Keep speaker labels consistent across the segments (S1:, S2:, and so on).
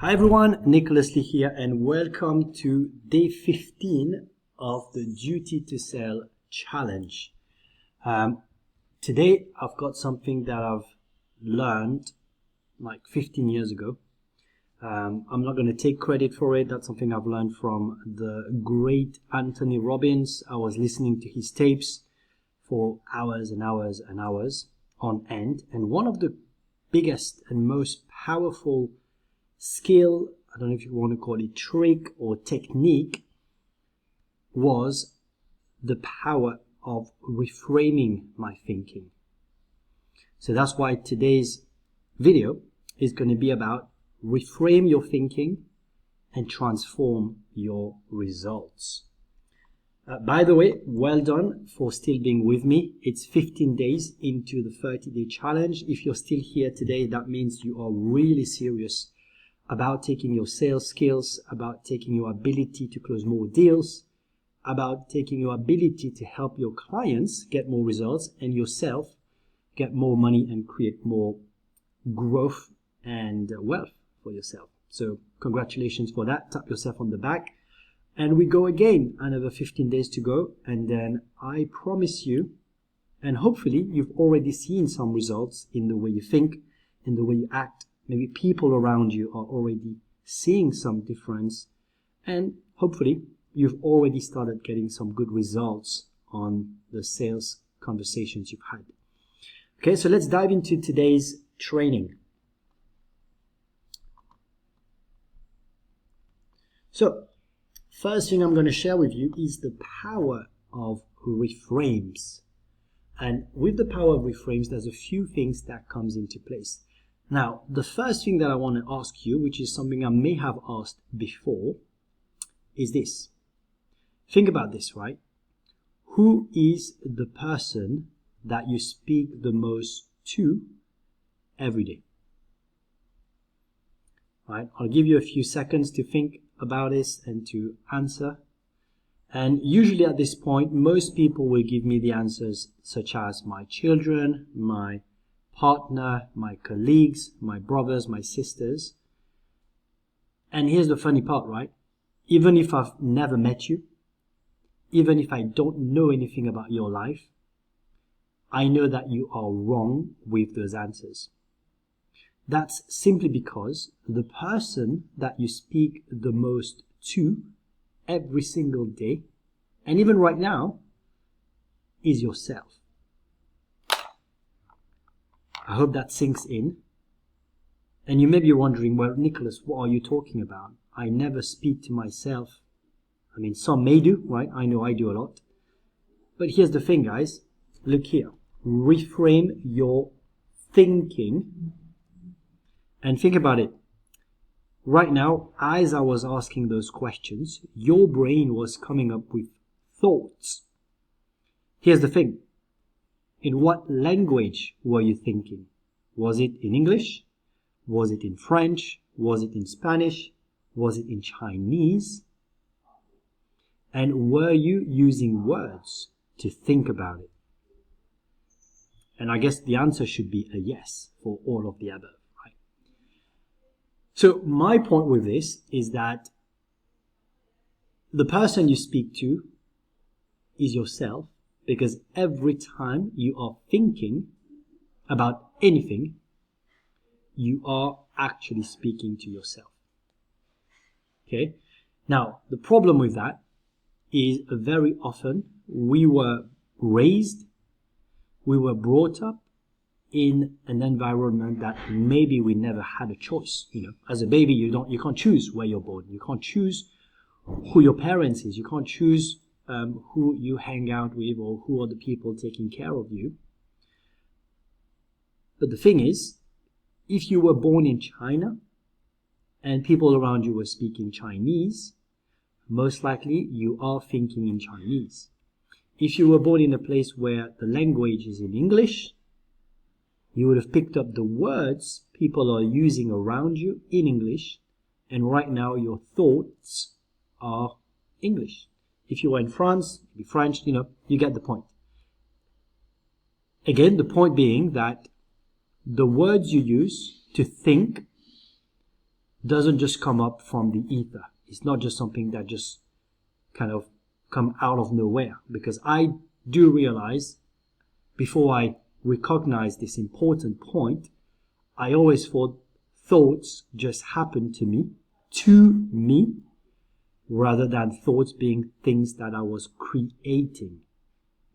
S1: Hi everyone, Nicholas Lee here and welcome to day 15 of the Duty to Sell challenge. Today I've got something that I've learned like 15 years ago. I'm not going to take credit for it. That's something I've learned from the great Anthony Robbins. I was listening to his tapes for hours and hours and hours on end. And one of the biggest and most powerful skill, I don't know if you want to call it trick or technique, was the power of reframing my thinking. So that's why today's video is going to be about reframe your thinking and transform your results. By the way, well done for still being with me. It's 15 days into the 30-day challenge. If you're still here today, that means you are really serious about taking your sales skills, about taking your ability to close more deals, about taking your ability to help your clients get more results and yourself get more money and create more growth and wealth for yourself. So congratulations for that. Tap yourself on the back. And we go again, another 15 days to go. And then I promise you, and hopefully you've already seen some results in the way you think, in the way you act. Maybe people around you are already seeing some difference, and hopefully you've already started getting some good results on the sales conversations you've had. Okay, so let's dive into today's training. So, first thing I'm going to share with you is the power of reframes. And with the power of reframes, there's a few things that comes into place. Now, the first thing that I want to ask you, which is something I may have asked before, is this. Think about this, right? Who is the person that you speak the most to every day? Right? I'll give you a few seconds to think about this and to answer. And usually at this point, most people will give me the answers such as my children, my partner, my colleagues, my brothers, my sisters. And here's the funny part, right? Even if I've never met you, even if I don't know anything about your life, I know that you are wrong with those answers. That's simply because the person that you speak the most to every single day, and even right now, is yourself. I hope that sinks in. And you may be wondering, well, Nicholas, what are you talking about? I never speak to myself. I mean, some may do, right? I know I do a lot. But here's the thing, guys. Look here. Reframe your thinking. And think about it. Right now, as I was asking those questions, your brain was coming up with thoughts. Here's the thing. In what language were you thinking? Was it in English? Was it in French? Was it in Spanish? Was it in Chinese? And were you using words to think about it? And I guess the answer should be a yes for all of the above, right? So my point with this is that the person you speak to is yourself, because every time you are thinking about anything, you are actually speaking to yourself. Okay? Now, the problem with that is very often we were raised, we were brought up in an environment that maybe we never had a choice. You know, as a baby, you can't choose where you're born. You can't choose who your parents is. You can't choose who you hang out with or who are the people taking care of you. But the thing is, if you were born in China and people around you were speaking Chinese, most likely you are thinking in Chinese. If you were born in a place where the language is in English, you would have picked up the words people are using around you in English, and right now your thoughts are English. If you were in France, it'd be French, you get the point. Again, the point being that the words you use to think doesn't just come up from the ether. It's not just something that just kind of come out of nowhere, because I do realize, before I recognize this important point, I always thought thoughts just happen to me, rather than thoughts being things that I was creating.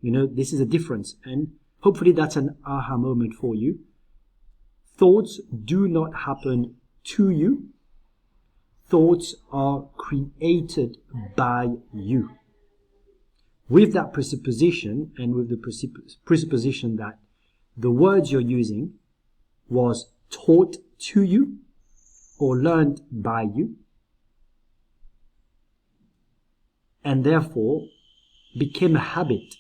S1: This is a difference, and hopefully that's an aha moment for you. Thoughts do not happen to you. Thoughts are created by you. With that presupposition, and with the presupposition that the words you're using was taught to you or learned by you, and therefore became a habit.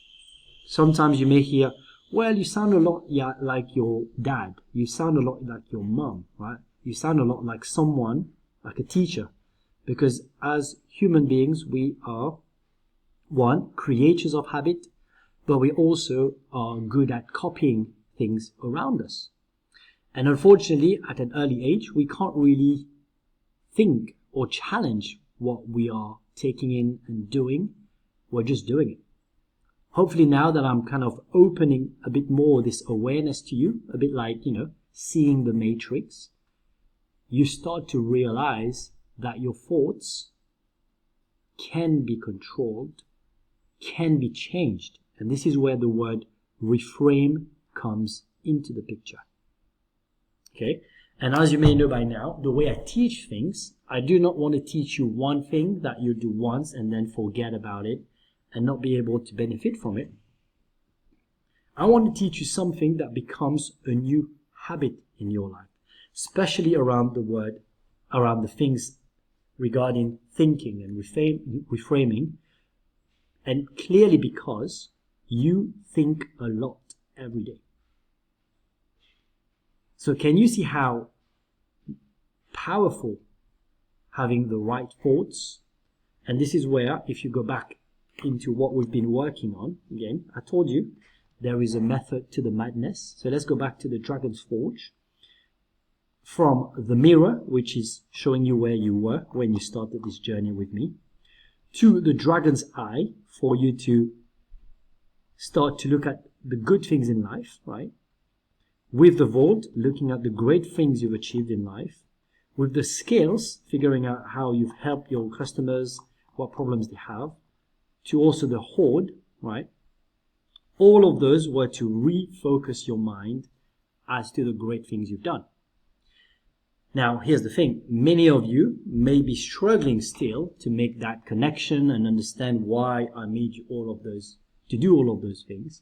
S1: Sometimes you may hear, well, you sound a lot like your dad. You sound a lot like your mom, right? You sound a lot like someone, like a teacher. Because as human beings, we are, one, creators of habit, but we also are good at copying things around us. And unfortunately, at an early age, we can't really think or challenge what we are taking in and doing. We're just doing it. Hopefully now that I'm kind of opening a bit more this awareness to you, a bit like, seeing the matrix, you start to realize that your thoughts can be controlled, can be changed. And this is where the word reframe comes into the picture. Okay? And as you may know by now, the way I teach things, I do not want to teach you one thing that you do once and then forget about it and not be able to benefit from it. I want to teach you something that becomes a new habit in your life, especially around the things regarding thinking and reframing, and clearly because you think a lot every day. So can you see how powerful having the right thoughts? And this is where, if you go back into what we've been working on, again, I told you there is a method to the madness. So let's go back to the Dragon's Forge. From the mirror, which is showing you where you were when you started this journey with me, to the dragon's eye, for you to start to look at the good things in life, right? With the vault, looking at the great things you've achieved in life. With the skills, figuring out how you've helped your customers, what problems they have. To also the hoard, right? All of those were to refocus your mind as to the great things you've done. Now, here's the thing. Many of you may be struggling still to make that connection and understand why I made you to do all of those things.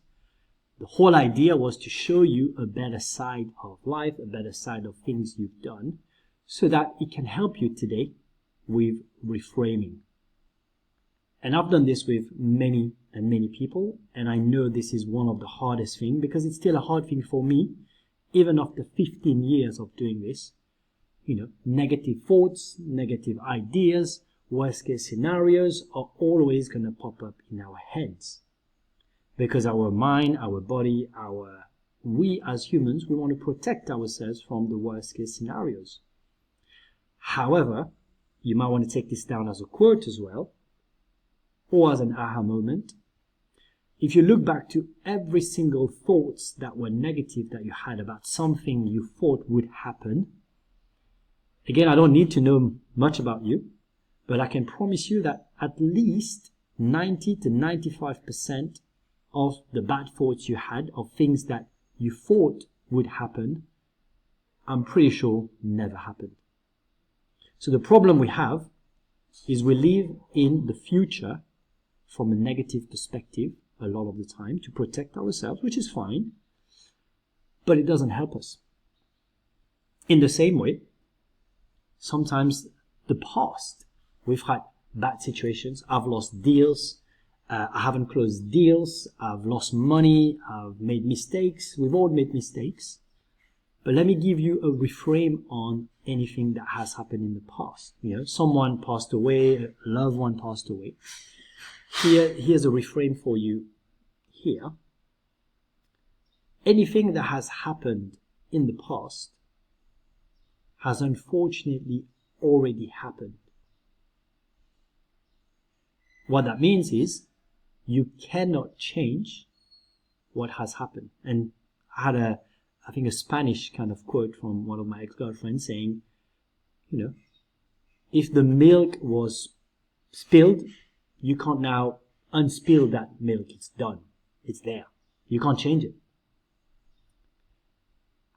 S1: The whole idea was to show you a better side of life, a better side of things you've done, so that it can help you today with reframing. And I've done this with many and many people, and I know this is one of the hardest things, because it's still a hard thing for me, even after 15 years of doing this. Negative thoughts, negative ideas, worst case scenarios are always going to pop up in our heads. Because our mind, our body, we as humans, we want to protect ourselves from the worst case scenarios. However, you might want to take this down as a quote as well, or as an aha moment. If you look back to every single thoughts that were negative that you had about something you thought would happen, again, I don't need to know much about you, but I can promise you that at least 90 to 95% of the bad thoughts you had, of things that you thought would happen, I'm pretty sure never happened. So the problem we have is we live in the future from a negative perspective a lot of the time to protect ourselves, which is fine, but it doesn't help us. In the same way, sometimes the past, we've had bad situations. I've lost deals. I haven't closed deals. I've lost money. I've made mistakes. We've all made mistakes. But let me give you a reframe on anything that has happened in the past. Someone passed away, a loved one passed away. Here's a reframe for you here. Anything that has happened in the past has unfortunately already happened. What that means is you cannot change what has happened. And I had I think a Spanish kind of quote from one of my ex-girlfriends saying, if the milk was spilled, you can't now unspill that milk. It's done. It's there. You can't change it.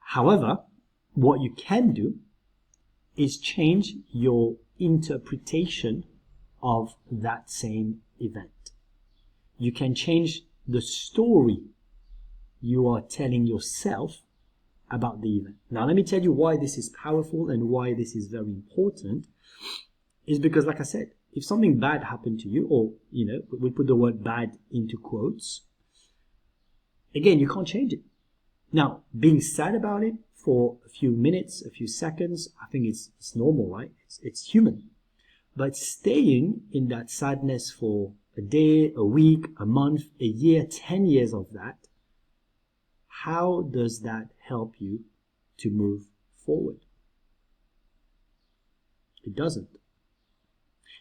S1: However, what you can do is change your interpretation of that same event. You can change the story you are telling yourself about the event. Now, let me tell you why this is powerful and why this is very important. Is because, like I said, if something bad happened to you, or, we put the word bad into quotes, again, you can't change it. Now, being sad about it for a few minutes, a few seconds, I think it's normal, right? It's human. But staying in that sadness for a day, a week, a month, a year, 10 years of that, how does that help you to move forward? It doesn't.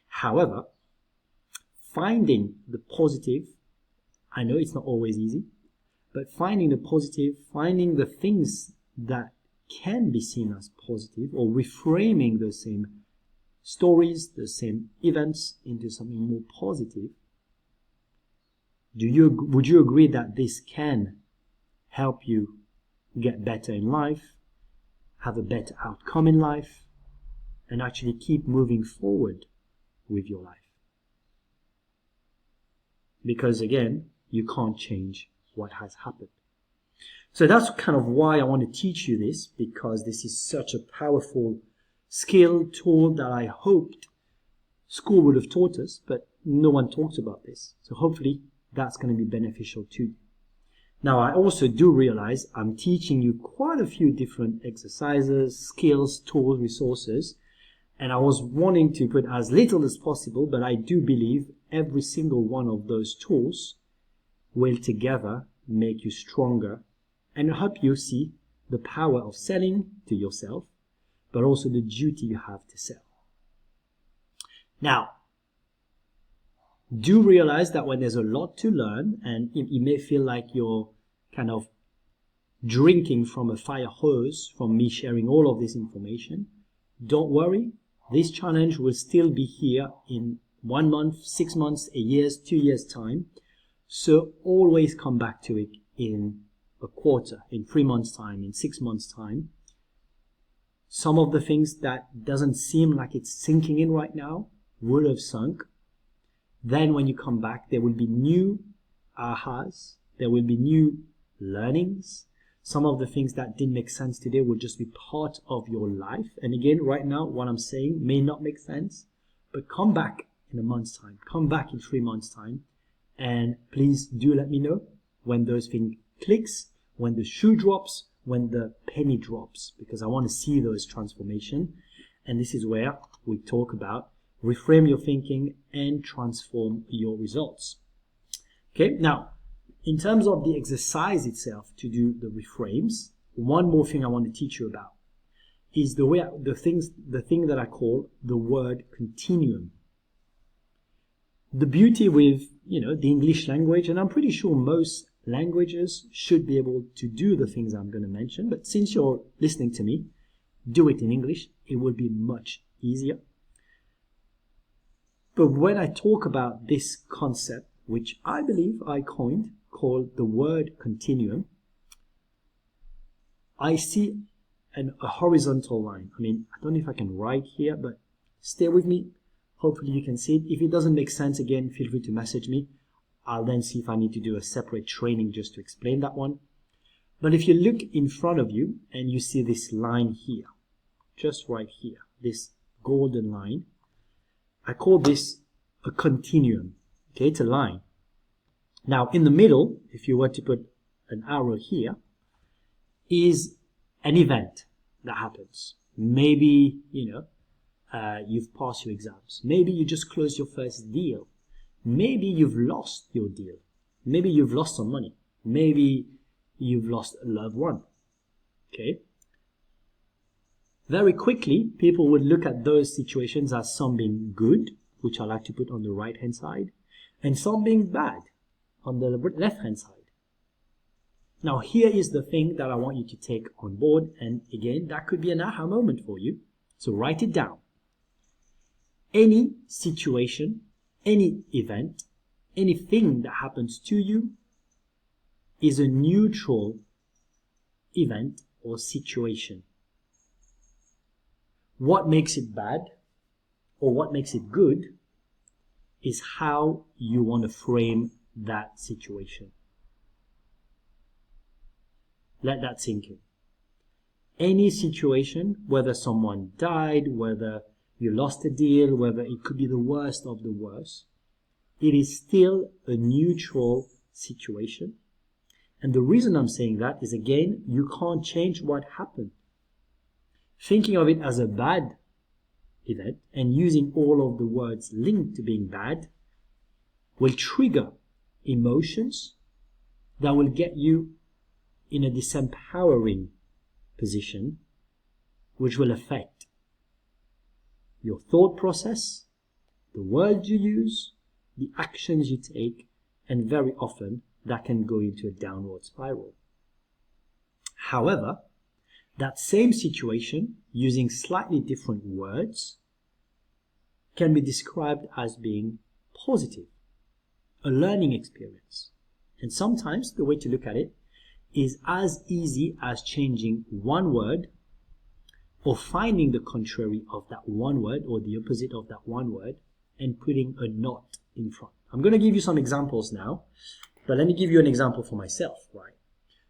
S1: However, finding the positive, I know it's not always easy, but finding the positive, finding the things that can be seen as positive, or reframing those same stories, the same events into something more positive, would you agree that this can help you get better in life, have a better outcome in life, and actually keep moving forward with your life? Because again, you can't change what has happened. So that's kind of why I want to teach you this, because this is such a powerful skill, tool that I hoped school would have taught us, but no one talks about this. So hopefully that's going to be beneficial to you. Now, I also do realize I'm teaching you quite a few different exercises, skills, tools, resources, and I was wanting to put as little as possible, but I do believe every single one of those tools will together make you stronger and help you see the power of selling to yourself, but also the duty you have to sell. Now, do realize that when there's a lot to learn, and it may feel like you're kind of drinking from a fire hose from me sharing all of this information, don't worry. This challenge will still be here in 1 month, 6 months, a year, 2 years time. So always come back to it in a quarter, in 3 months time, in 6 months time. Some of the things that doesn't seem like it's sinking in right now would have sunk. Then when you come back, there will be new ahas, there will be new learnings. Some of the things that didn't make sense today will just be part of your life. And again, right now, what I'm saying may not make sense, but come back in a month's time, come back in 3 months' time, and please do let me know when those things clicks, when the shoe drops, when the penny drops, because I want to see those transformation. And this is where we talk about reframe your thinking and transform your results. Okay, now, in terms of the exercise itself to do the reframes, one more thing I want to teach you about is the thing that I call the word continuum. The beauty with, the English language, and I'm pretty sure most languages should be able to do the things I'm going to mention, but since you're listening to me, do it in English. It will be much easier. But when I talk about this concept, which I believe I coined, called the word continuum, I see a horizontal line. I don't know if I can write here, but stay with me. Hopefully you can see it. If it doesn't make sense, again, feel free to message me. I'll then see if I need to do a separate training just to explain that one. But if you look in front of you and you see this line here, just right here, this golden line, I call this a continuum. Okay, it's a line. Now, in the middle, if you were to put an arrow here, is an event that happens. Maybe, you've passed your exams. Maybe you just closed your first deal. Maybe you've lost your deal. Maybe you've lost some money. Maybe you've lost a loved one. Okay? Very quickly, people would look at those situations as some being good, which I like to put on the right-hand side, and some being bad on the left-hand side. Now, here is the thing that I want you to take on board, and again, that could be an aha moment for you. So write it down. Any situation, any event, anything that happens to you is a neutral event or situation. What makes it bad or what makes it good is how you want to frame that situation. Let that sink in. Any situation, whether someone died, whether you lost a deal, whether it could be the worst of the worst, it is still a neutral situation. And the reason I'm saying that is, again, you can't change what happened. Thinking of it as a bad event and using all of the words linked to being bad will trigger emotions that will get you in a disempowering position, which will affect your thought process, the words you use, the actions you take, and very often that can go into a downward spiral. However, that same situation, using slightly different words, can be described as being positive, a learning experience. And sometimes the way to look at it is as easy as changing one word or finding the contrary of that one word or the opposite of that one word and putting a not in front. I'm going to give you some examples now, but let me give you an example for myself, right?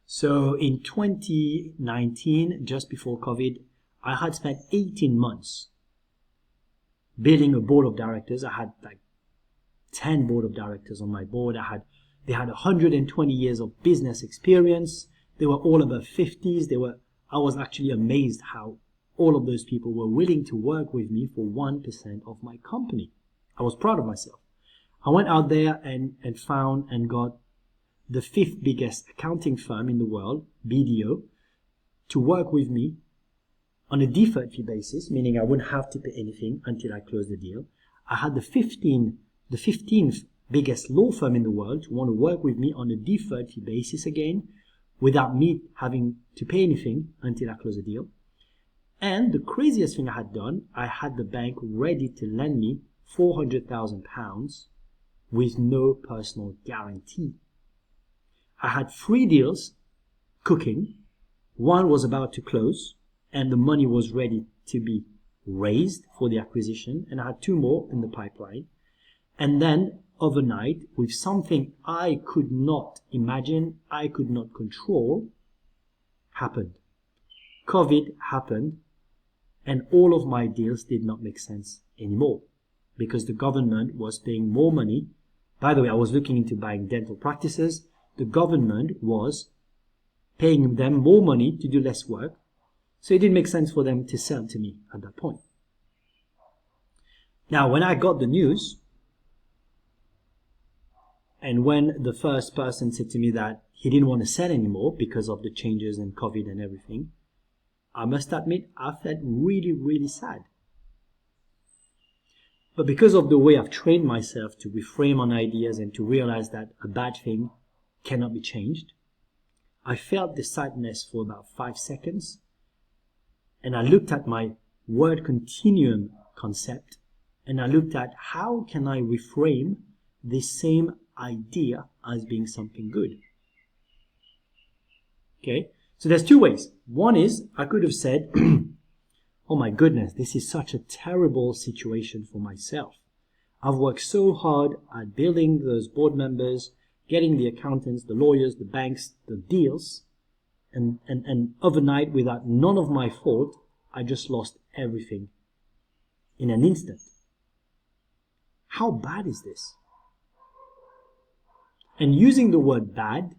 S1: So in 2019, just before COVID, I had spent 18 months building a board of directors. I had like 10 board of directors on my board. They had 120 years of business experience. They were all above 50s. I was actually amazed how all of those people were willing to work with me for 1% of my company. I was proud of myself. I went out there and found and got the 5th biggest accounting firm in the world, BDO, to work with me on a deferred fee basis, meaning I wouldn't have to pay anything until I closed the deal. I had the 15th biggest law firm in the world to want to work with me on a deferred fee basis again, without me having to pay anything until I close the deal. And the craziest thing I had done, I had the bank ready to lend me £400,000 with no personal guarantee. I had 3 deals cooking. One was about to close and the money was ready to be raised for the acquisition, and I had 2 more in the pipeline. And then overnight, with something I could not imagine, I could not control, happened. COVID happened, and all of my deals did not make sense anymore because the government was paying more money. By the way, I was looking into buying dental practices. The government was paying them more money to do less work, so it didn't make sense for them to sell to me at that point. Now, when I got the news, and when the first person said to me that he didn't want to sell anymore because of the changes in COVID and everything, I must admit I felt really, really sad. But because of the way I've trained myself to reframe on ideas and to realize that a bad thing cannot be changed, I felt the sadness for about 5 seconds, and I looked at my word continuum concept, and I looked at how can I reframe this same idea as being something good. Okay, so there's 2 ways. One is I could have said, oh my goodness, this is such a terrible situation for myself. I've worked so hard at building those board members, getting the accountants, the lawyers, the banks, the deals, and overnight, without none of my fault, I just lost everything in an instant. How bad is this? And using the word bad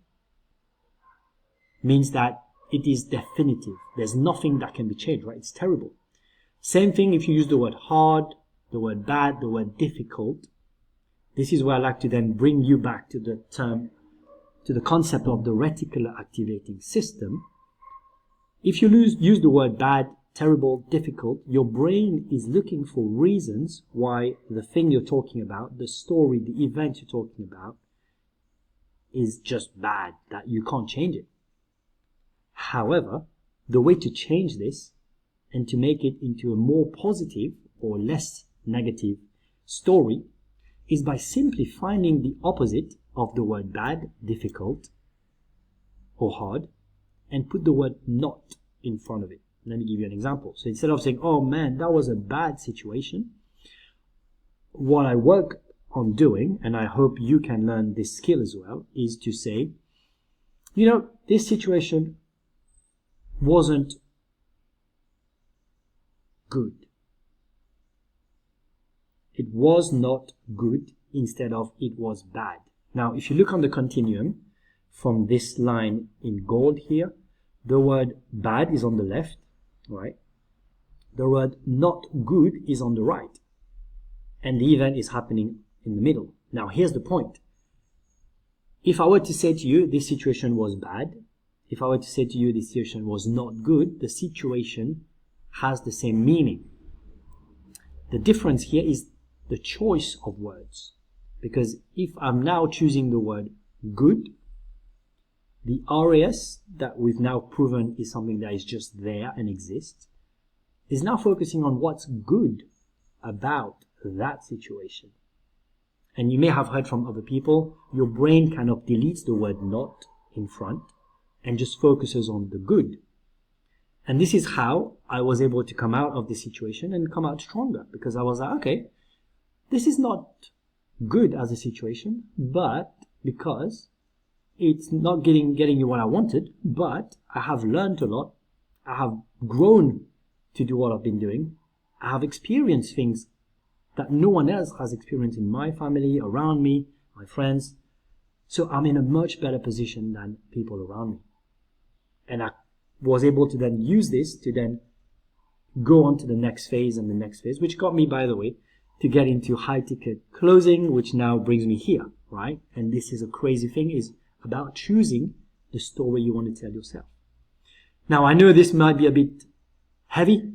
S1: means that it is definitive. There's nothing that can be changed, right? It's terrible. Same thing if you use the word hard, the word bad, the word difficult. This is where I like to then bring you back to the concept of the reticular activating system. If you use the word bad, terrible, difficult, your brain is looking for reasons why the thing you're talking about, the story, the event you're talking about, is just bad, that you can't change it. However, the way to change this and to make it into a more positive or less negative story is by simply finding the opposite of the word bad, difficult, or hard, and put the word not in front of it. Let me give you an example. So instead of saying, oh man, that was a bad situation, what I work on doing, and I hope you can learn this skill as well, is to say, you know, this situation wasn't good. It was not good instead of it was bad. Now, if you look on the continuum from this line in gold here, the word bad is on the left, right? The word not good is on the right. And the event is happening in the middle. Now, here's the point. If I were to say to you, this situation was bad, if I were to say to you, this situation was not good, the situation has the same meaning. The difference here is the choice of words. Because if I'm now choosing the word good, the RAS that we've now proven is something that is just there and exists, is now focusing on what's good about that situation. And you may have heard from other people, your brain kind of deletes the word not in front and just focuses on the good. And this is how I was able to come out of this situation and come out stronger, because I was like, okay, this is not good as a situation, but because it's not getting you what I wanted, but I have learned a lot. I have grown to do what I've been doing. I have experienced things that no one else has experienced in my family, around me, my friends. So I'm in a much better position than people around me. And I was able to then use this to then go on to the next phase and the next phase, which got me, by the way, to get into high ticket closing, which now brings me here, right? And this is a crazy thing, is about choosing the story you want to tell yourself. Now, I know this might be a bit heavy,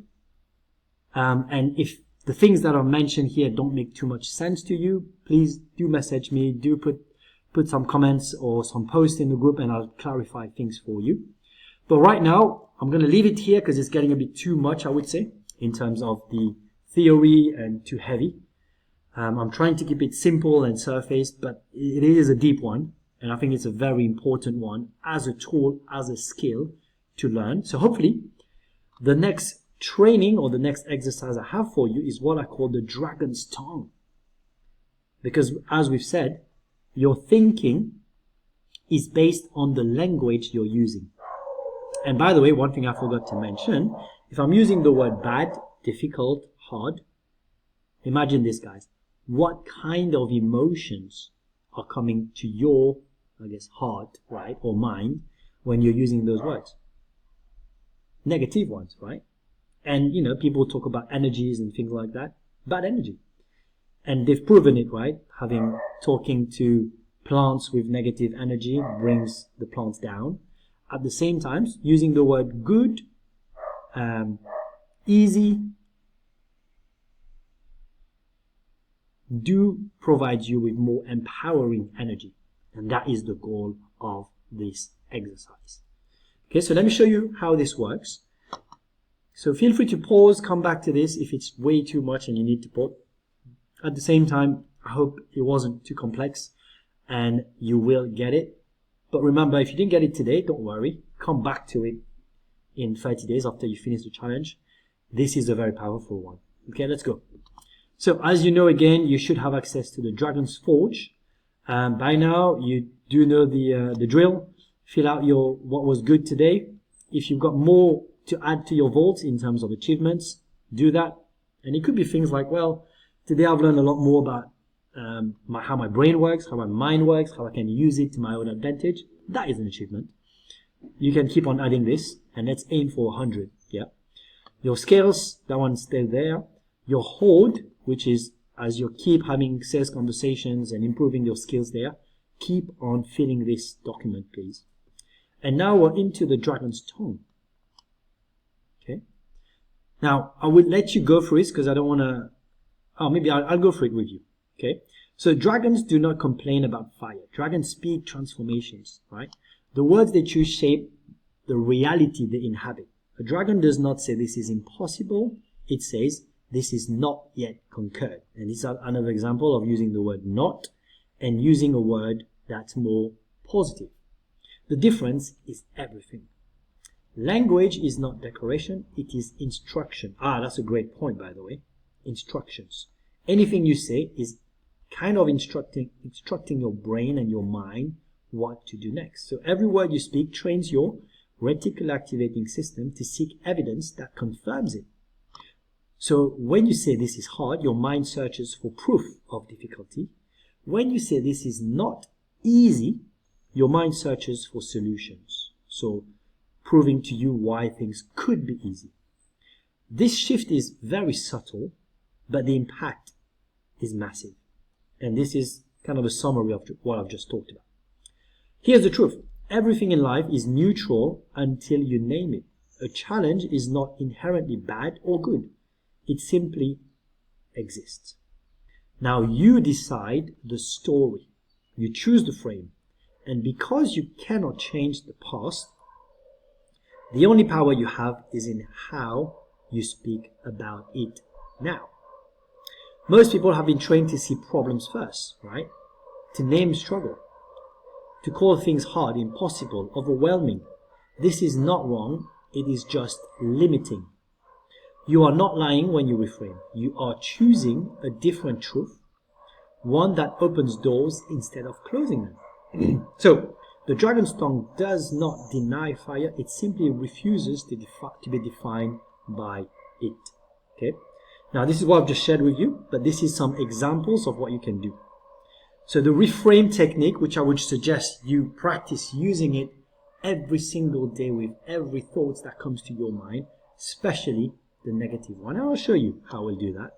S1: and if the things that are mentioned here don't make too much sense to you, please do message me, do put some comments or some posts in the group, and I'll clarify things for you. But right now, I'm going to leave it here because it's getting a bit too much, I would say, in terms of the theory and too heavy. I'm trying to keep it simple and surfaced, but it is a deep one. And I think it's a very important one as a tool, as a skill to learn. So hopefully the next training or the next exercise I have for you is what I call the dragon's tongue. Because as we've said, your thinking is based on the language you're using. And by the way, one thing I forgot to mention, if I'm using the word bad, difficult, hard, imagine this, guys. What kind of emotions are coming to your, I guess, heart, right, or mind when you're using those words? Negative ones, right? And, you know, people talk about energies and things like that. Bad energy. And they've proven it, right? Talking to plants with negative energy brings the plants down. At the same time, using the word good, easy, do provide you with more empowering energy. And that is the goal of this exercise. Okay, so let me show you how this works. So feel free to pause, come back to this if it's way too much and you need to pause. At the same time, I hope it wasn't too complex and you will get it. But remember, if you didn't get it today, don't worry. Come back to it in 30 days after you finish the challenge. This is a very powerful one. Okay, let's go. So as you know, again, you should have access to the Dragon's Forge. By now, you do know the drill. Fill out what was good today. If you've got more to add to your vault in terms of achievements, do that. And it could be things like, well, today I've learned a lot more about how my brain works, how my mind works, how I can use it to my own advantage. That is an achievement. You can keep on adding this, and let's aim for 100. Yeah. Your skills, that one's still there. Your hold, which is as you keep having sales conversations and improving your skills there, keep on filling this document, please. And now we're into the Dragon's Tongue. Okay. Now, I will let you go through this because I don't want to... Oh, maybe I'll go through it with you. Okay? So dragons do not complain about fire. Dragons speak transformations, right? The words they choose shape the reality they inhabit. A dragon does not say this is impossible. It says this is not yet conquered. And this is another example of using the word not and using a word that's more positive. The difference is everything. Language is not decoration, it is instruction. That's a great point, by the way. Instructions. Anything you say is kind of instructing your brain and your mind what to do next. So every word you speak trains your reticular activating system to seek evidence that confirms it. So when you say this is hard, your mind searches for proof of difficulty. When you say this is not easy, your mind searches for solutions. So proving to you why things could be easy. This shift is very subtle, but the impact is massive. And this is kind of a summary of what I've just talked about. Here's the truth. Everything in life is neutral until you name it. A challenge is not inherently bad or good. It simply exists. Now you decide the story. You choose the frame. And because you cannot change the past, the only power you have is in how you speak about it now. Most people have been trained to see problems first, right? To name struggle. To call things hard, impossible, overwhelming. This is not wrong. It is just limiting. You are not lying when you reframe. You are choosing a different truth. One that opens doors instead of closing them. So, the dragon's tongue does not deny fire. It simply refuses to be defined by it. Okay? Now, this is what I've just shared with you, but this is some examples of what you can do. So the reframe technique, which I would suggest you practice using it every single day with every thought that comes to your mind, especially the negative one. I'll show you how we'll do that.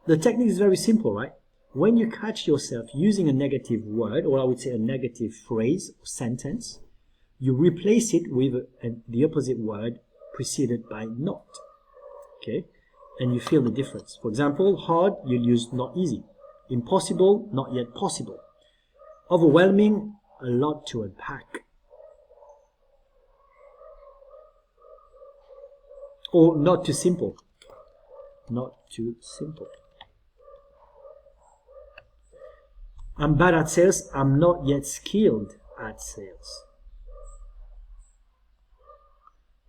S1: The technique is very simple, right? When you catch yourself using a negative word, or I would say a negative phrase or sentence, you replace it with the opposite word preceded by not. Okay? And you feel the difference. For example, hard, you'll use not easy. Impossible, not yet possible. Overwhelming, a lot to unpack. Or not too simple. Not too simple. I'm bad at sales, I'm not yet skilled at sales.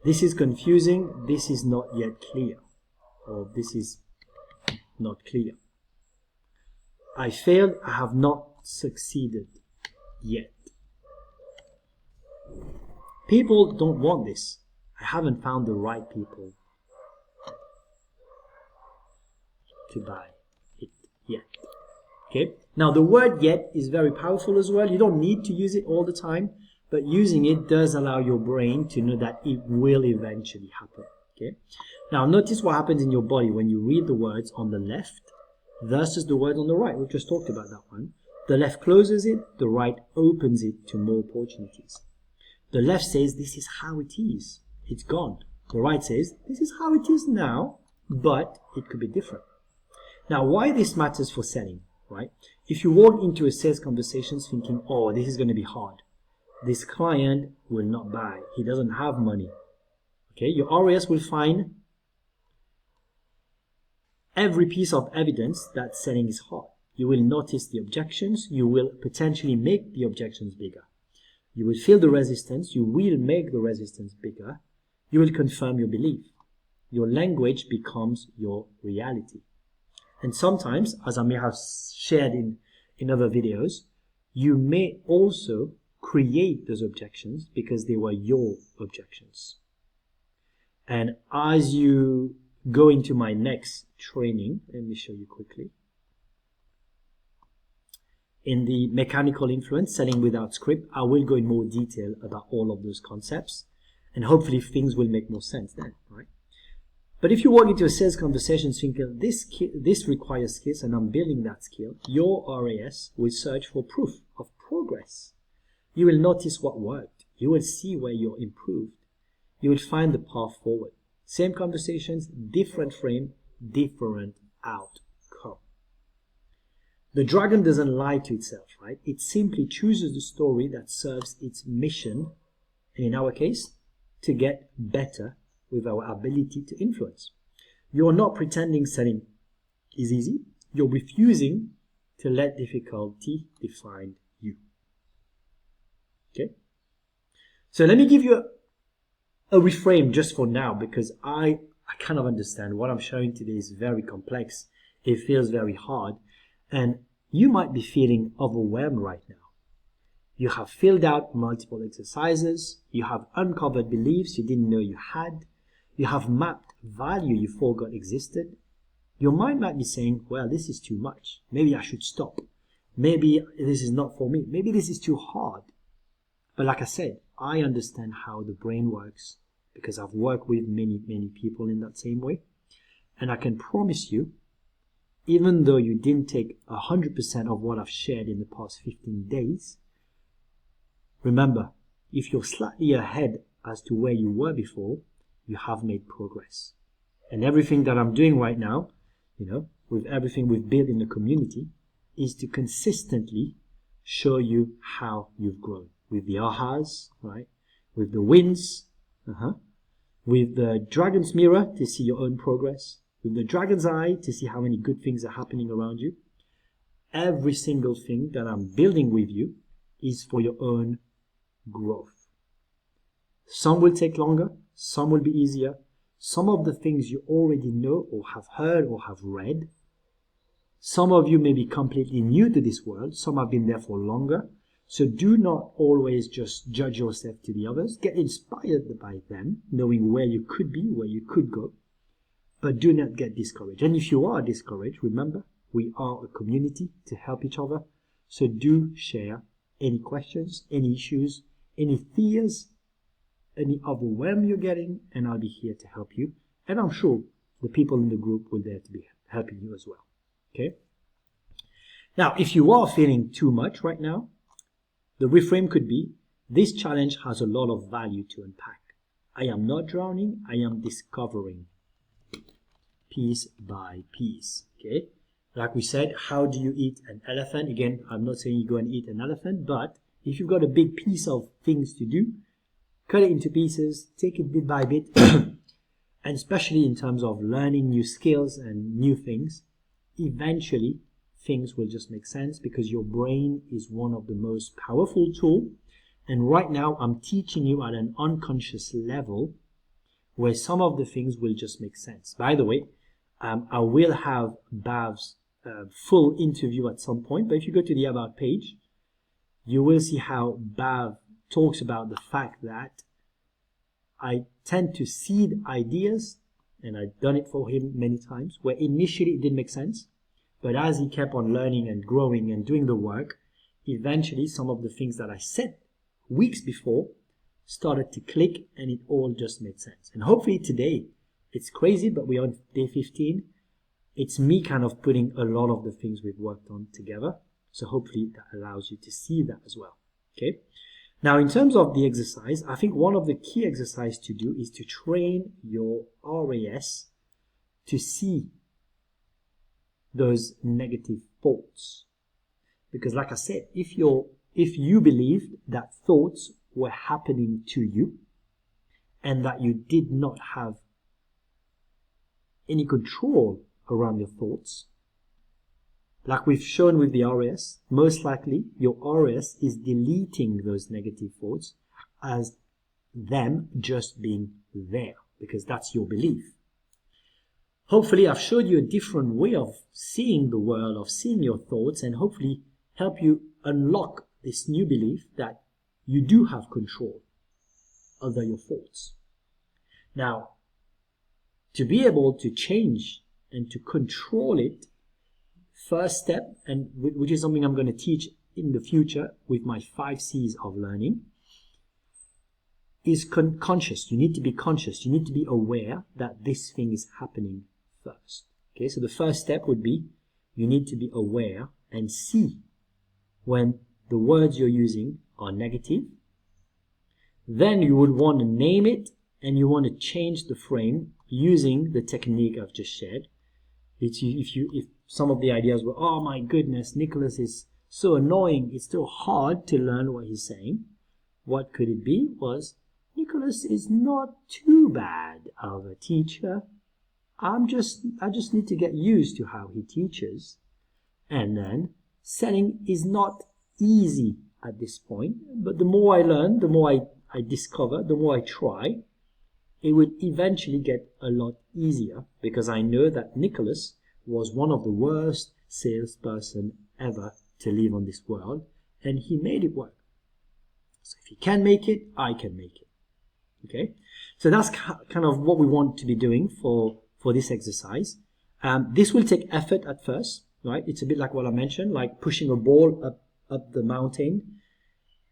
S1: This is confusing, this is not yet clear. Or this is not clear. I failed, I have not succeeded yet. People don't want this. I haven't found the right people to buy it yet. Okay? Now the word yet is very powerful as well. You don't need to use it all the time, but using it does allow your brain to know that it will eventually happen. Okay? Now notice what happens in your body when you read the words on the left versus the word on the right. We've just talked about that one. The left closes it, the right opens it to more opportunities. The left says, this is how it is. It's gone. The right says, this is how it is now, but it could be different. Now, why this matters for selling, right? If you walk into a sales conversation thinking, oh, this is going to be hard. This client will not buy. He doesn't have money. Okay, your RAS will find every piece of evidence that selling is hard. You will notice the objections. You will potentially make the objections bigger. You will feel the resistance. You will make the resistance bigger. You will confirm your belief. Your language becomes your reality. And sometimes, as I may have shared in other videos, you may also create those objections because they were your objections. And as you go into my next training, let me show you quickly. In the mechanical influence, selling without script, I will go in more detail about all of those concepts, and hopefully things will make more sense then, right? But if you walk into a sales conversation thinking, this requires skills and I'm building that skill, your RAS will search for proof of progress. You will notice what worked. You will see where you're improved. You will find the path forward. Same conversations, different frame, different outcome. The dragon doesn't lie to itself, right? It simply chooses the story that serves its mission, and in our case, to get better with our ability to influence. You're not pretending selling is easy. You're refusing to let difficulty define you. Okay? So let me give you a reframe just for now, because I kind of understand what I'm showing today is very complex. It feels very hard. And you might be feeling overwhelmed right now. You have filled out multiple exercises. You have uncovered beliefs you didn't know you had. You have mapped value you forgot existed. Your mind might be saying, well, this is too much. Maybe I should stop. Maybe this is not for me. Maybe this is too hard. But like I said, I understand how the brain works because I've worked with many, many people in that same way. And I can promise you, even though you didn't take 100% of what I've shared in the past 15 days, remember, if you're slightly ahead as to where you were before, you have made progress. And everything that I'm doing right now, with everything we've built in the community, is to consistently show you how you've grown. With the ahas, right? With the wins, with the dragon's mirror to see your own progress, with the dragon's eye to see how many good things are happening around you. Every single thing that I'm building with you is for your own growth. Some will take longer, some will be easier. Some of the things you already know or have heard or have read. Some of you may be completely new to this world, some have been there for longer. So do not always just judge yourself to the others. Get inspired by them, knowing where you could be, where you could go. But do not get discouraged. And if you are discouraged, remember, we are a community to help each other. So do share any questions, any issues, any fears, any overwhelm you're getting, and I'll be here to help you. And I'm sure the people in the group will there to be helping you as well. Okay? Now, if you are feeling too much right now, the reframe could be, this challenge has a lot of value to unpack. I am not drowning, I am discovering. Piece by piece. Okay? Like we said, how do you eat an elephant? Again, I'm not saying you go and eat an elephant, but if you've got a big piece of things to do, cut it into pieces, take it bit by bit, and especially in terms of learning new skills and new things, eventually things will just make sense because your brain is one of the most powerful tools. And right now I'm teaching you at an unconscious level where some of the things will just make sense. By the way, I will have Bav's full interview at some point, but if you go to the About page, you will see how Bav talks about the fact that I tend to seed ideas, and I've done it for him many times, where initially it didn't make sense, but as he kept on learning and growing and doing the work, eventually some of the things that I said weeks before started to click and it all just made sense. And hopefully today, it's crazy, but we're on day 15. It's me kind of putting a lot of the things we've worked on together. So hopefully that allows you to see that as well. Okay. Now, in terms of the exercise, I think one of the key exercises to do is to train your RAS to see those negative thoughts. Because like I said, if you believed that thoughts were happening to you and that you did not have any control around your thoughts, like we've shown with the RAS, most likely your RAS is deleting those negative thoughts as them just being there, because that's your belief. Hopefully I've showed you a different way of seeing the world, of seeing your thoughts, and hopefully help you unlock this new belief that you do have control over your thoughts. Now, to be able to change and to control it, first step, and which is something I'm going to teach in the future with my 5 C's of learning, is conscious. You need to be conscious. You need to be aware that this thing is happening first. Okay, so the first step would be you need to be aware and see when the words you're using are negative. Then you would want to name it and you want to change the frame using the technique I've just shared. If some of the ideas were, oh my goodness, Nicholas is so annoying, it's so hard to learn what he's saying, what could it be? Was Nicholas is not too bad of a teacher. I just need to get used to how he teaches. And then selling is not easy at this point, but the more I learn, the more I discover, the more I try, it will eventually get a lot easier, because I know that Nicholas was one of the worst salesperson ever to live on this world, and he made it work. So if he can make it, I can make it. Okay, so that's kind of what we want to be doing for this exercise. This will take effort at first, right? It's a bit like what I mentioned, like pushing a ball up the mountain,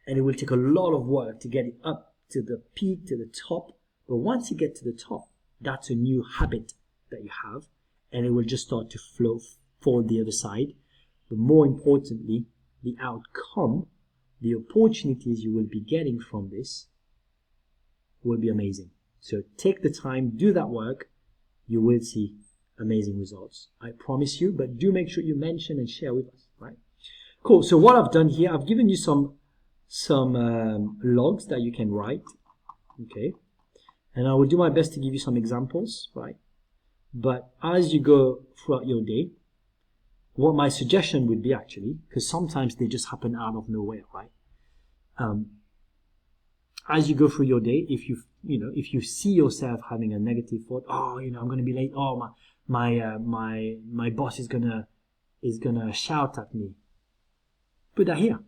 S1: and it will take a lot of work to get it up to the peak, to the top. But once you get to the top, that's a new habit that you have, and it will just start to flow for the other side. But more importantly, the outcome, the opportunities you will be getting from this will be amazing. So take the time, do that work, you will see amazing results. I promise you, but do make sure you mention and share with us, right? Cool. So what I've done here, I've given you some logs that you can write, okay? And I will do my best to give you some examples, right? But as you go throughout your day, what my suggestion would be actually, because sometimes they just happen out of nowhere, right? As you go through your day, if you see yourself having a negative thought, oh, I'm going to be late. Oh, my boss is gonna shout at me. Put that here,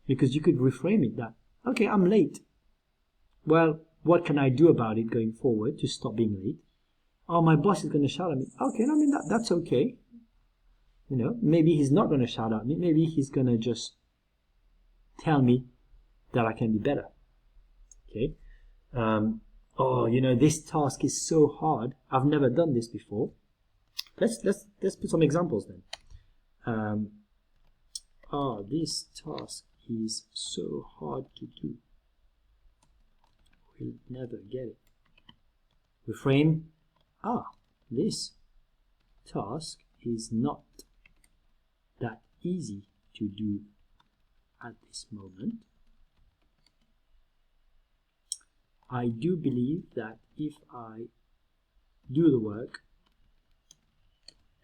S1: because you could reframe it that, okay, I'm late. Well, what can I do about it going forward to stop being late? Oh, my boss is going to shout at me. Okay, I mean that's okay. Maybe he's not going to shout at me. Maybe he's going to just tell me that I can be better. Okay. This task is so hard. I've never done this before. Let's put some examples then. This task is so hard to do. We'll never get it. Reframe. This task is not that easy to do at this moment. I do believe that if I do the work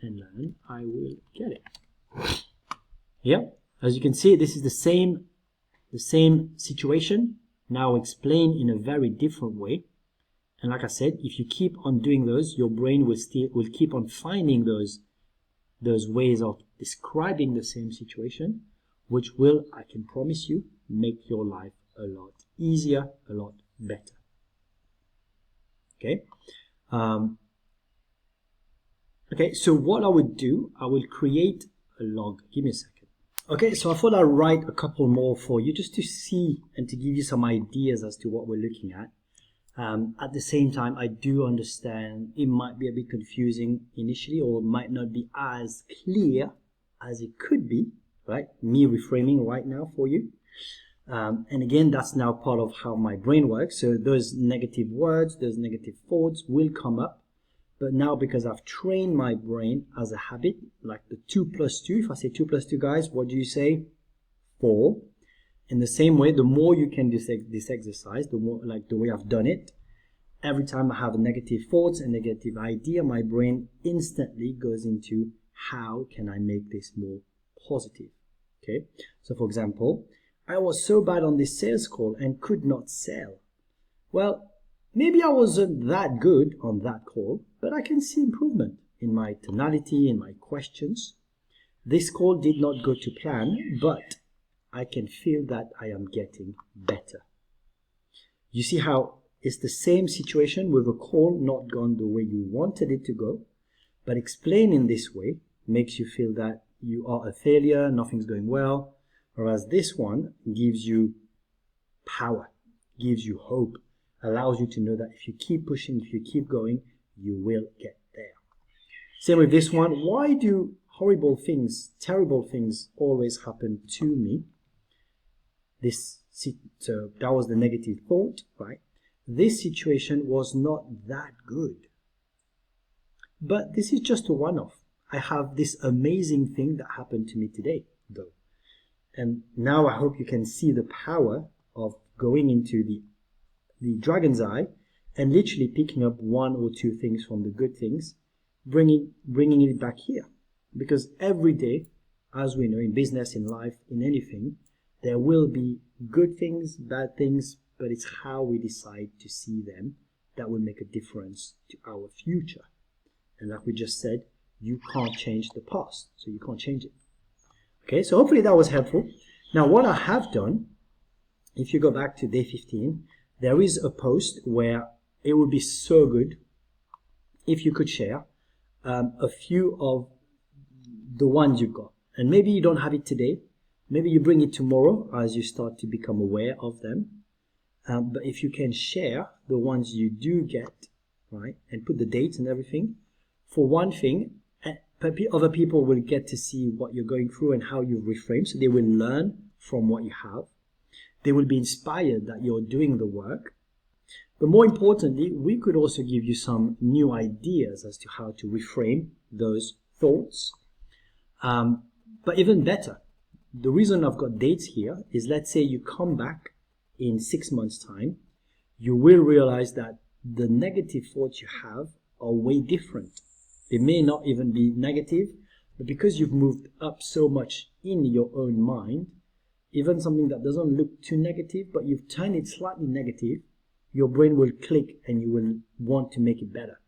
S1: and learn, I will get it. Yeah, as you can see, this is the same situation, now explained in a very different way. And like I said, if you keep on doing those, your brain will keep on finding those ways of describing the same situation, which will, I can promise you, make your life a lot easier, a lot better. Okay. Okay, so what I would do, I will create a log. Give me a second. Okay, so I thought I'd write a couple more for you just to see and to give you some ideas as to what we're looking at. At the same time, I do understand it might be a bit confusing initially, or might not be as clear as it could be, right? Me reframing right now for you. And again, that's now part of how my brain works. So those negative words, those negative thoughts will come up. But now, because I've trained my brain as a habit, like the 2 plus 2, if I say 2 plus 2, guys, what do you say? 4. In the same way, the more you can do this exercise, the more, like the way I've done it, every time I have a negative thoughts, a negative idea, my brain instantly goes into how can I make this more positive? Okay. So for example, I was so bad on this sales call and could not sell. Well, maybe I wasn't that good on that call, but I can see improvement in my tonality, in my questions. This call did not go to plan, but I can feel that I am getting better. You see how it's the same situation with a call not gone the way you wanted it to go, but explained in this way makes you feel that you are a failure, nothing's going well, whereas this one gives you power, gives you hope, allows you to know that if you keep pushing, if you keep going, you will get there. Same with this one. Why do horrible things, terrible things always happen to me? So that was the negative thought, right? this situation was not that good. But this is just a one-off. I have this amazing thing that happened to me today, though. And now I hope you can see the power of going into the dragon's eye and literally picking up one or two things from the good things, bringing it back here. Because every day, as we know, in business, in life, in anything, there will be good things, bad things, but it's how we decide to see them that will make a difference to our future. And like we just said, you can't change the past, so you can't change it. Okay, so hopefully that was helpful. Now, what I have done, if you go back to day 15, there is a post where it would be so good if you could share a few of the ones you've got. And maybe you don't have it today. Maybe you bring it tomorrow as you start to become aware of them. But if you can share the ones you do get, right, and put the dates and everything, for one thing, other people will get to see what you're going through and how you've reframed, so they will learn from what you have. They will be inspired that you're doing the work. But more importantly, we could also give you some new ideas as to how to reframe those thoughts. But even better, the reason I've got dates here is, let's say you come back in 6 months' time, you will realize that the negative thoughts you have are way different. They may not even be negative, but because you've moved up so much in your own mind, even something that doesn't look too negative, but you've turned it slightly negative, your brain will click and you will want to make it better.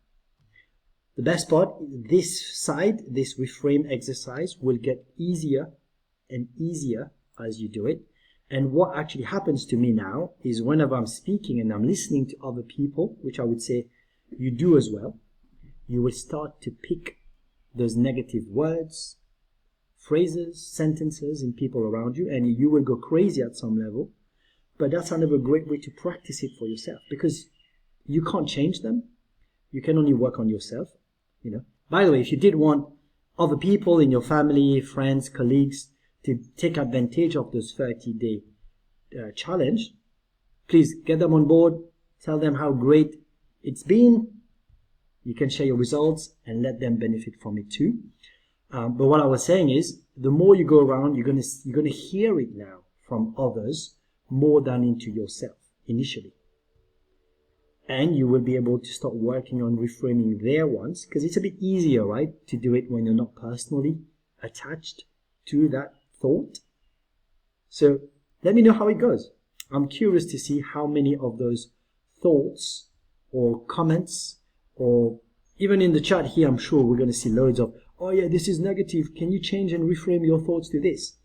S1: The best part, this side, this reframe exercise will get easier and easier as you do it. And what actually happens to me now is whenever I'm speaking and I'm listening to other people, which I would say you do as well, you will start to pick those negative words, phrases, sentences in people around you, and you will go crazy at some level. But that's another great way to practice it for yourself, because you can't change them. You can only work on yourself. By the way, if you did want other people in your family, friends, colleagues to take advantage of this 30-day challenge, please get them on board. Tell them how great it's been. You can share your results and let them benefit from it too. But what I was saying is, the more you go around, you're gonna hear it now from others more than into yourself initially. And you will be able to start working on reframing their ones, because it's a bit easier, right, to do it when you're not personally attached to that thought. So let me know how it goes. I'm curious to see how many of those thoughts or comments, or even in the chat here, I'm sure we're going to see loads of, oh yeah, this is negative. Can you change and reframe your thoughts to this?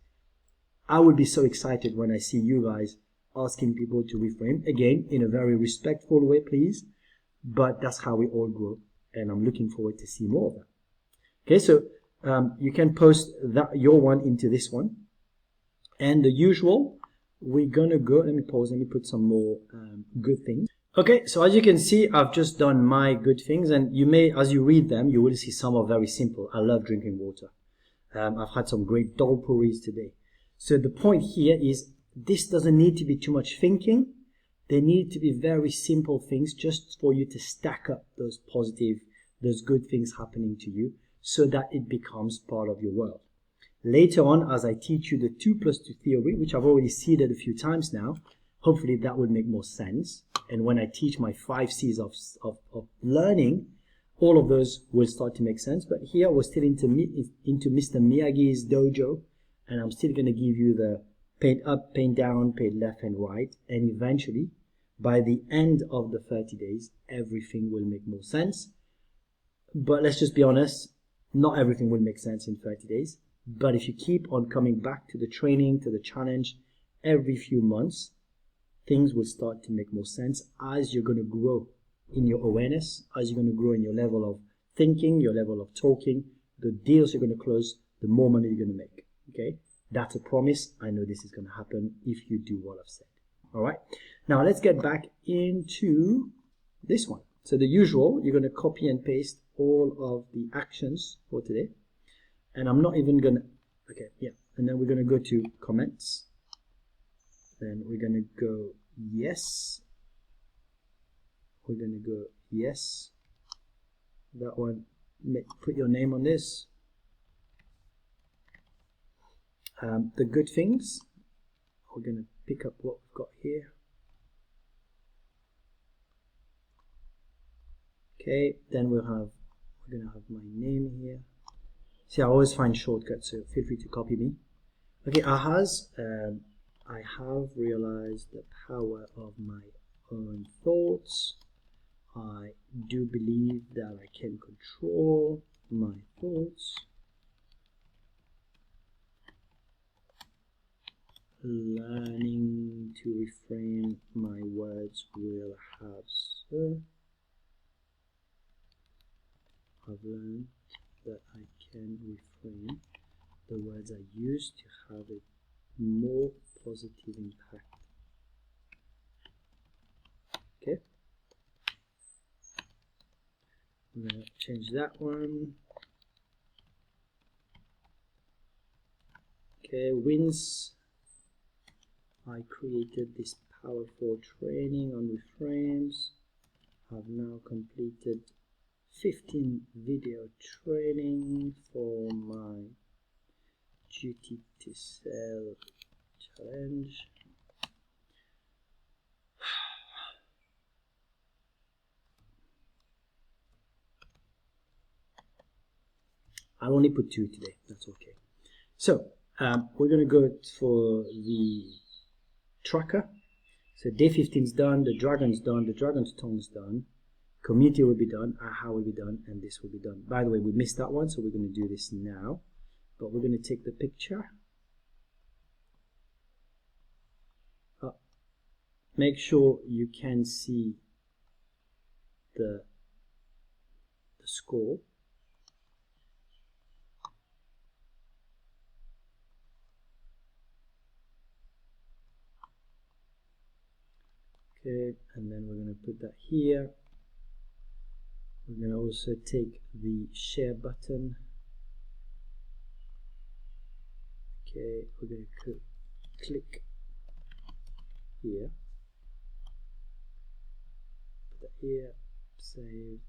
S1: I would be so excited when I see you guys asking people to reframe, again, in a very respectful way, please. But that's how we all grow, and I'm looking forward to see more of that. Okay, so you can post your one into this one. And the usual, we're going to go, let me pause, let me put some more good things. Okay, so as you can see, I've just done my good things, and you may, as you read them, you will see some are very simple. I love drinking water. I've had some great dal puris today. So the point here is, this doesn't need to be too much thinking. They need to be very simple things just for you to stack up those positive, those good things happening to you, so that it becomes part of your world. Later on, as I teach you the 2+2 theory, which I've already seeded a few times now, hopefully that will make more sense. And when I teach my 5 C's of learning, all of those will start to make sense. But here we're still into Mr. Miyagi's dojo, and I'm still going to give you the paint up, paint down, paint left and right. And eventually, by the end of the 30 days, everything will make more sense. But let's just be honest, not everything will make sense in 30 days. But if you keep on coming back to the training, to the challenge, every few months, things will start to make more sense as you're going to grow in your awareness, as you're going to grow in your level of thinking, your level of talking, the deals you're going to close, the more money you're going to make. Okay? That's a promise. I know this is going to happen if you do what I've said. All right? Now let's get back into this one. So the usual, you're going to copy and paste all of the actions for today. And I'm not even going to, okay, yeah. And then we're going to go to comments. Then we're going to go yes. we're going to go yes. That one, put your name on this. The good things, we're going to pick up what we've got here. Okay, then we're going to have my name here. See, I always find shortcuts, so feel free to copy me. Okay, ahas, I have realized the power of my own thoughts. I do believe that I can control my thoughts. Learning to reframe my words will have so. I've learned that I can reframe the words I use to have a more positive impact. Okay, I'm going to change that one. Okay, wins. I created this powerful training on reframes. I've now completed 15 video training for my duty to sell challenge. I'll only put 2 today, that's okay. So we're going to go for the tracker. So day 15 is done, the dragon's done, the dragon's tongue's done, community will be done, aha will be done, and this will be done. By the way, we missed that one, so we're going to do this now. But we're going to take the picture. Make sure you can see the score. Okay, and then we're going to put that here. We're going to also take the share button. Okay, we're going to click here. Put that here, save,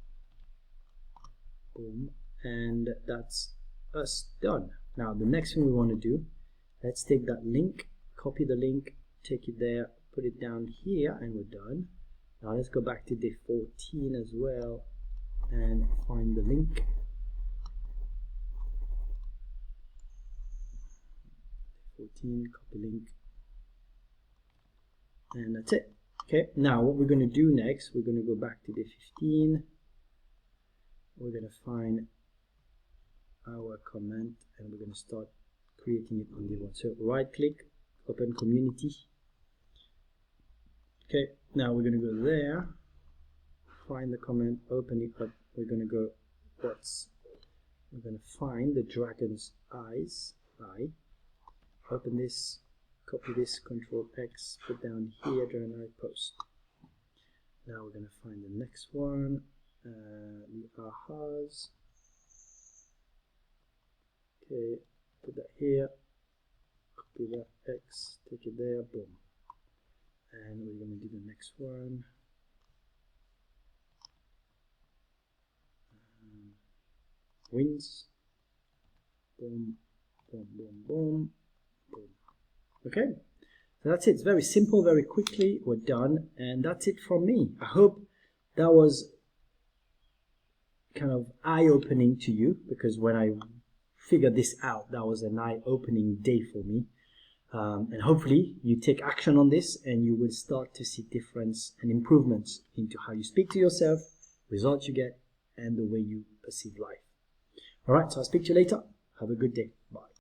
S1: boom, and that's us done. Now the next thing we want to do, let's take that link, copy the link, take it there, put it down here, and we're done. Now let's go back to day 14 as well and find the link. 14, copy link, and that's it. Okay, now what we're going to do next, we're going to go back to day 15. We're going to find our comment and we're going to start creating it on day 1. So right click, open community. Okay, now we're going to go there, find the comment, open it up. We're going to go, we're going to find the dragon's eyes, open this, copy this, Control X, put down here, dragon eye, post. Now we're going to find the next one, the ahas. Okay, put that here, copy that X, take it there, boom. And we're going to do the next one. Wins. Boom, boom, boom, boom, boom. Okay, so that's it. It's very simple, very quickly. We're done. And that's it from me. I hope that was kind of eye-opening to you, because when I figured this out, that was an eye-opening day for me. And hopefully you take action on this and you will start to see difference and improvements into how you speak to yourself, results you get, and the way you perceive life. All right, so I'll speak to you later. Have a good day. Bye.